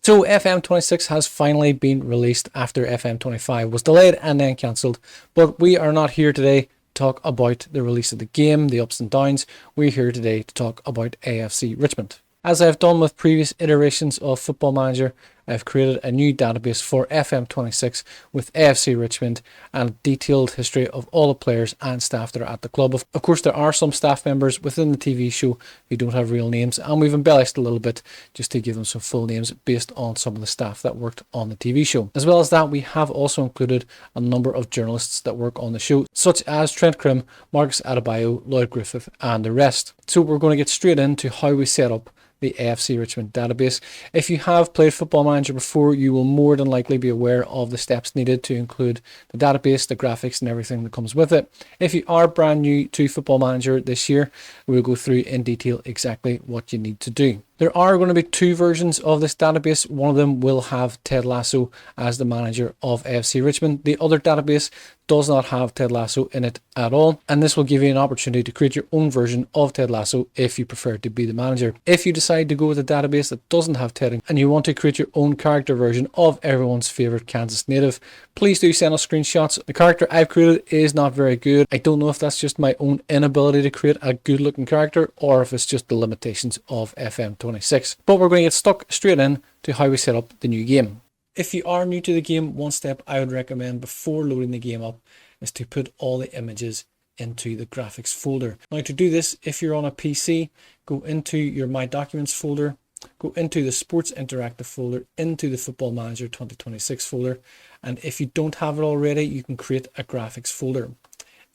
So FM26 has finally been released after FM25 was delayed and then cancelled, but we are not here today to talk about the release of the game, the ups and downs. We're here today to talk about AFC Richmond. As I've done with previous iterations of Football Manager, I've created a new database for FM26 with AFC Richmond and a detailed history of all the players and staff that are at the club. Of course, there are some staff members within the TV show who don't have real names, and we've embellished a little bit just to give them some full names based on some of the staff that worked on the TV show. As well as that, we have also included a number of journalists that work on the show, such as Trent Krim, Marcus Adebayo, Lloyd Griffith, and the rest. So we're going to get straight into how we set up the AFC Richmond database. If you have played Football Manager before, you will more than likely be aware of the steps needed to include the database, the graphics, and everything that comes with it. If you are brand new to Football Manager this year, we'll go through in detail exactly what you need to do. There are going to be two versions of this database. One of them will have Ted Lasso as the manager of AFC Richmond. The other database does not have Ted Lasso in it at all, and this will give you an opportunity to create your own version of Ted Lasso if you prefer to be the manager. If you decide to go with a database that doesn't have Ted and you want to create your own character version of everyone's favorite Kansas native, please do send us screenshots. The character I've created is not very good. I don't know if that's just my own inability to create a good looking character or if it's just the limitations of FM26. But we're going to get stuck straight in to how we set up the new game. If you are new to the game, one step I would recommend before loading the game up is to put all the images into the graphics folder. Now to do this, if you're on a PC, go into your My Documents folder, go into the Sports Interactive folder, into the Football Manager 2026 folder, and if you don't have it already, you can create a graphics folder.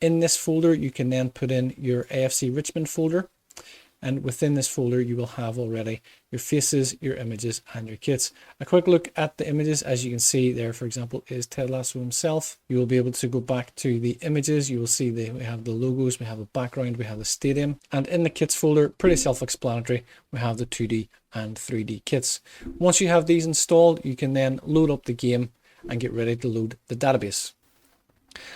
In this folder, you can then put in your AFC Richmond folder, and within this folder you will have already your faces, your images, and your kits. A quick look at the images, as you can see there, for example, is Ted Lasso himself. You will be able to go back to the images. You will see we have the logos, we have the background, we have the stadium, and in the kits folder, pretty self-explanatory, we have the 2D and 3D kits. Once you have these installed, you can then load up the game and get ready to load the database.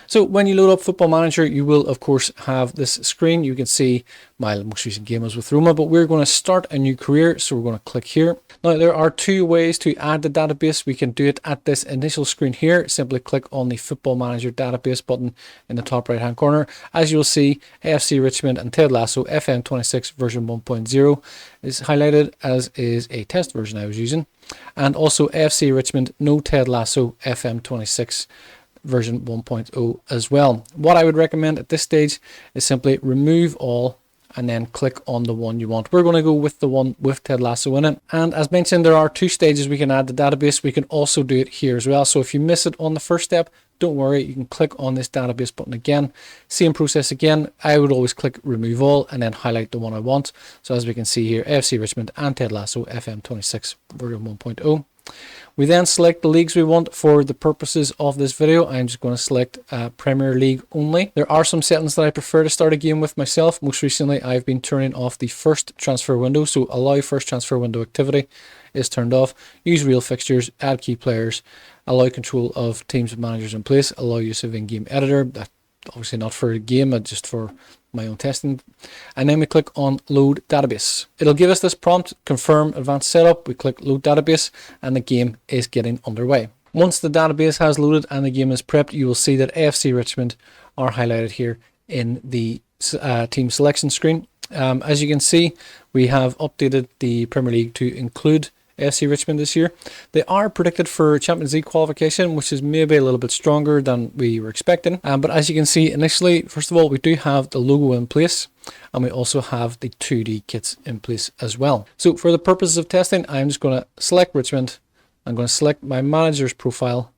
So when you load up Football Manager, you will of course have this screen. You can see my most recent game was with Roma, but we're going to start a new career, so we're going to click here. Now there are two ways to add the database. We can do it at this initial screen here. Simply click on the Football Manager database button in the top right hand corner. As you'll see, AFC Richmond and Ted Lasso FM26 version 1.0 is highlighted, as is a test version I was using, and also AFC Richmond no Ted Lasso FM26 version 1.0 as well. What I would recommend at this stage is simply remove all and then click on the one you want. We're going to go with the one with Ted Lasso in it, and as mentioned, there are two stages we can add the database. We can also do it here as well, so if you miss it on the first step, don't worry, you can click on this database button again, same process again. I would always click remove all and then highlight the one I want. So as we can see here, AFC Richmond and Ted Lasso FM26 version 1.0. We then select the leagues we want. For the purposes of this video, I'm just going to select Premier League only. There are some settings that I prefer to start a game with myself. Most recently, I've been turning off the first transfer window, so allow first transfer window activity is turned off. Use real fixtures, add key players, allow control of teams with managers in place, allow use of in-game editor. That obviously not for the game, but just for my own testing. And then we click on load database. It'll give us this prompt, confirm advanced setup. We click load database and the game is getting underway. Once the database has loaded and the game is prepped, you will see that AFC Richmond are highlighted here in the team selection screen. As you can see, we have updated the Premier League to include AFC Richmond this year. They are predicted for Champions League qualification, which is maybe a little bit stronger than we were expecting. But as you can see initially, first of all, we do have the logo in place, and we also have the 2D kits in place as well. So for the purposes of testing, I'm just going to select Richmond. I'm going to select my manager's profile.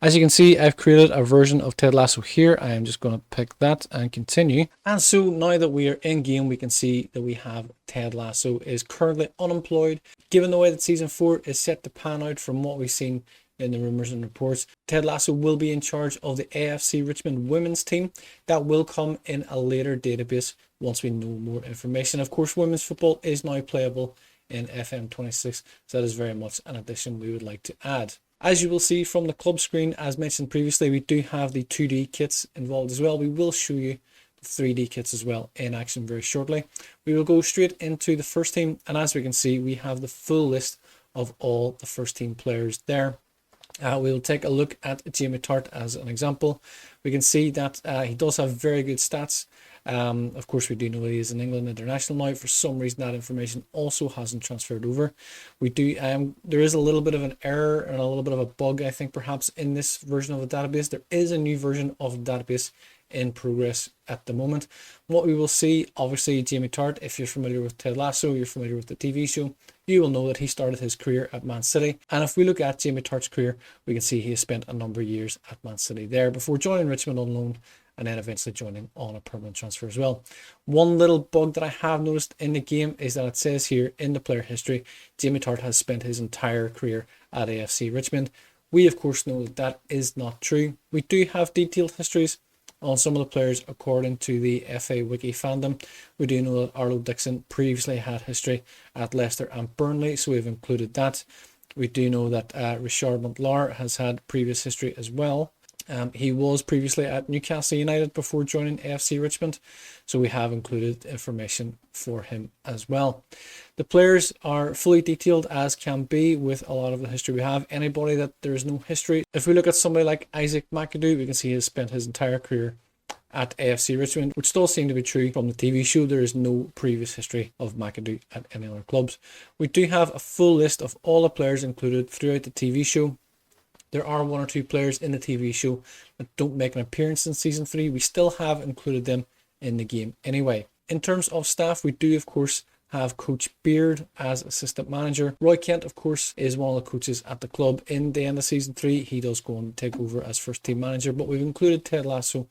As you can see, I've created a version of Ted Lasso here. I am just going to pick that and continue. And so now that we are in game, we can see that we have Ted Lasso is currently unemployed. Given the way that season 4 is set to pan out from what we've seen in the rumours and reports, Ted Lasso will be in charge of the AFC Richmond Women's Team. That will come in a later database once we know more information. Of course, women's football is now playable in FM26, so that is very much an addition we would like to add. As you will see from the club screen, as mentioned previously, we do have the 2D kits involved as well. We will show you the 3D kits as well in action very shortly. We will go straight into the first team, and as we can see, we have the full list of all the first team players there. We'll take a look at Jamie Tart as an example. We can see that he does have very good stats. Of course, we do know he is an England international now. For some reason, that information also hasn't transferred over. We do. There is a little bit of an error and a little bit of a bug, I think, perhaps in this version of the database. There is a new version of the database in progress at the moment. What we will see, obviously, Jamie Tart, if you're familiar with Ted Lasso, you're familiar with the TV show, you will know that he started his career at Man City. And if we look at Jamie Tart's career, we can see he has spent a number of years at Man City there before joining Richmond on loan and then eventually joining on a permanent transfer as well. One little bug that I have noticed in the game is that it says here in the player history, Jamie Tart has spent his entire career at AFC Richmond. We of course know that that is not true. We do have detailed histories on some of the players according to the FA Wiki fandom. We do know that Arlo Dixon previously had history at Leicester and Burnley, so we've included that. We do know that Richard Montlar has had previous history as well. He was previously at Newcastle United before joining AFC Richmond, so we have included information for him as well. The players are fully detailed as can be with a lot of the history we have. Anybody that there is no history, if we look at somebody like Isaac McAdoo, we can see he has spent his entire career at AFC Richmond, which does seem to be true from the TV show. There is no previous history of McAdoo at any other clubs. We do have a full list of all the players included throughout the TV show. There are one or two players in the TV show that don't make an appearance in season 3. We still have included them in the game anyway. In terms of staff, we do of course have Coach Beard as assistant manager. Roy Kent, of course, is one of the coaches at the club. In the end of season 3, he does go and take over as first team manager, but we've included Ted Lasso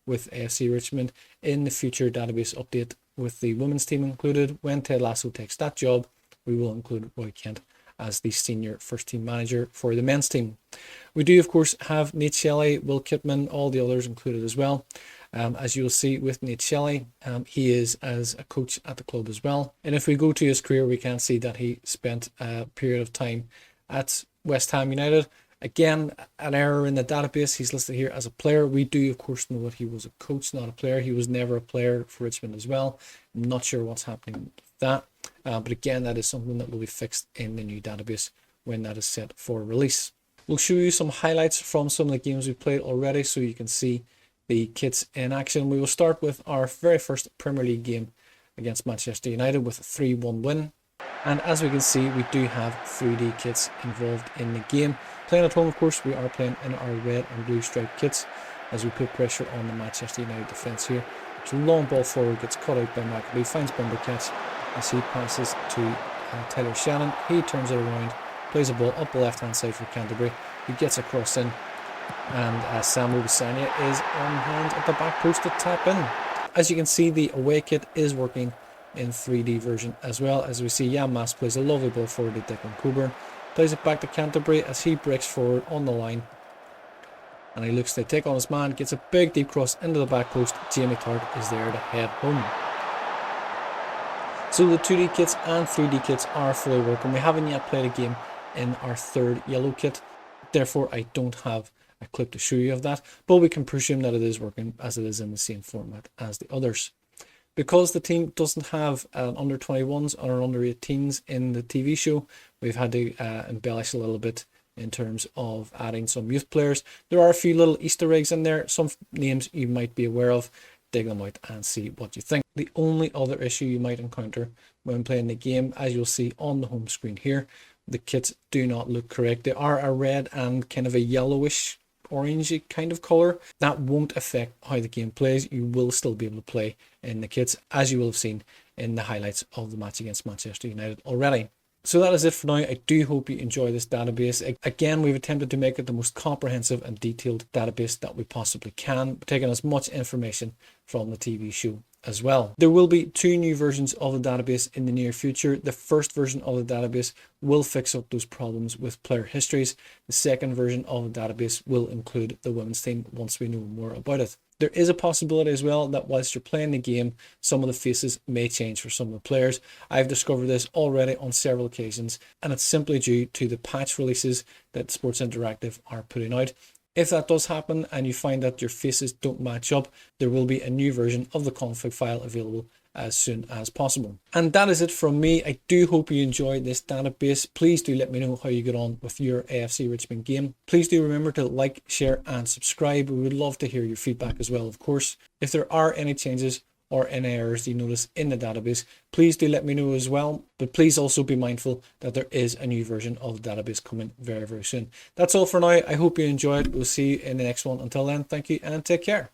with AFC Richmond in the future database update with the women's team included. When Ted Lasso takes that job, we will include Roy Kent as the senior first team manager for the men's team. We do of course have Nate Shelley, Will Kitman, all the others included as well. As you'll see with Nate Shelley, he is as a coach at the club as well. And if we go to his career, we can see that he spent a period of time at West Ham United. Again, an error in the database. He's listed here as a player. We do of course know that he was a coach, not a player. He was never a player for Richmond as well. I'm not sure what's happening with that. But again, that is something that will be fixed in the new database when that is set for release. We'll show you some highlights from some of the games we've played already so you can see the kits in action. We will start with our very first Premier League game against Manchester United with a 3-1 win. And as we can see, we do have 3D kits involved in the game. Playing at home, of course, we are playing in our red and blue striped kits as we put pressure on the Manchester United defence here. It's a long ball forward, gets cut out by McAdoo, finds Bumbercats as he passes to Tyler Shannon. He turns it around, plays a ball up the left hand side for Canterbury. He gets a cross in, and Samuel Bisanya is on hand at the back post to tap in. As you can see, the away kit is working in 3D version as well. As we see, Jan Maas plays a lovely ball forward to Declan Coburn, plays it back to Canterbury as he breaks forward on the line, and he looks to take on his man, gets a big deep cross into the back post. Jamie Tart is there to head home. So the 2D kits and 3D kits are fully working. We haven't yet played a game in our third yellow kit, therefore I don't have a clip to show you of that, but we can presume that it is working as it is in the same format as the others. Because the team doesn't have under 21s or under 18s in the TV show, we've had to embellish a little bit in terms of adding some youth players. There are a few little Easter eggs in there, some names you might be aware of. Dig them out and see what you think. The only other issue you might encounter when playing the game, as you'll see on the home screen here, the kits do not look correct. They are a red and kind of a yellowish orangey kind of color. That won't affect how the game plays. You will still be able to play in the kits, as you will have seen in the highlights of the match against Manchester United already. So that is it for now. I do hope you enjoy this database. Again, we've attempted to make it the most comprehensive and detailed database that we possibly can, taking as much information from the TV show as well. There will be 2 new versions of the database in the near future. The first version of the database will fix up those problems with player histories. The second version of the database will include the women's team once we know more about it. There is a possibility as well that whilst you're playing the game, some of the faces may change for some of the players. I've discovered this already on several occasions, and it's simply due to the patch releases that Sports Interactive are putting out. If that does happen and you find that your faces don't match up, there will be a new version of the config file available as soon as possible. And that is it from me. I do hope you enjoyed this database. Please do let me know how you get on with your AFC Richmond game. Please do remember to like, share and subscribe. We would love to hear your feedback as well, of course. If there are any changes or any errors you notice in the database, please do let me know as well. But please also be mindful that there is a new version of the database coming very, very soon. That's all for now. I hope you enjoyed. We'll see you in the next one. Until then, thank you and take care.